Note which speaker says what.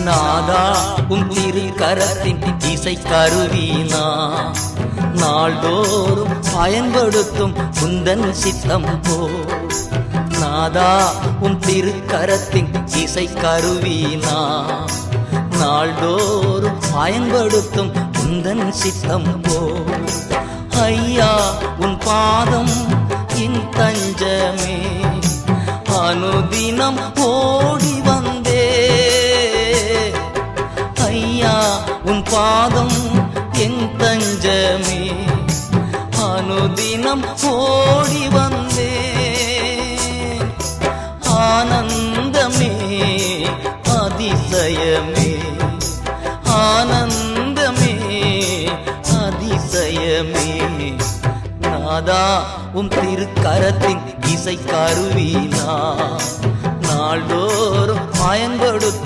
Speaker 1: நாதா உம் திருக்கரத்தின் இசை கருவினா நாள்தோறும் பயன்படுத்தும் உந்தன் சித்தம் போ. நாதா உம் திருக்கரத்தின் இசை கருவினா நாள்தோறும் பயன்படுத்தும் உந்தன் சித்தம் போ. ஐயா உன் பாதம் என் தஞ்சமே, அனுதினம் ஓடி வந்தே. ஐயா உன் பாதம் என் தஞ்சமே, அனுதினம் ஓடி வந்தே. ஆனந்தமே அதிசயமே, ஆனந்தமே அதிசயமே. நாதா உம் திருக்கரத்தின் இசை கருவினா நாள்தோறும் பயன்படுத்தும்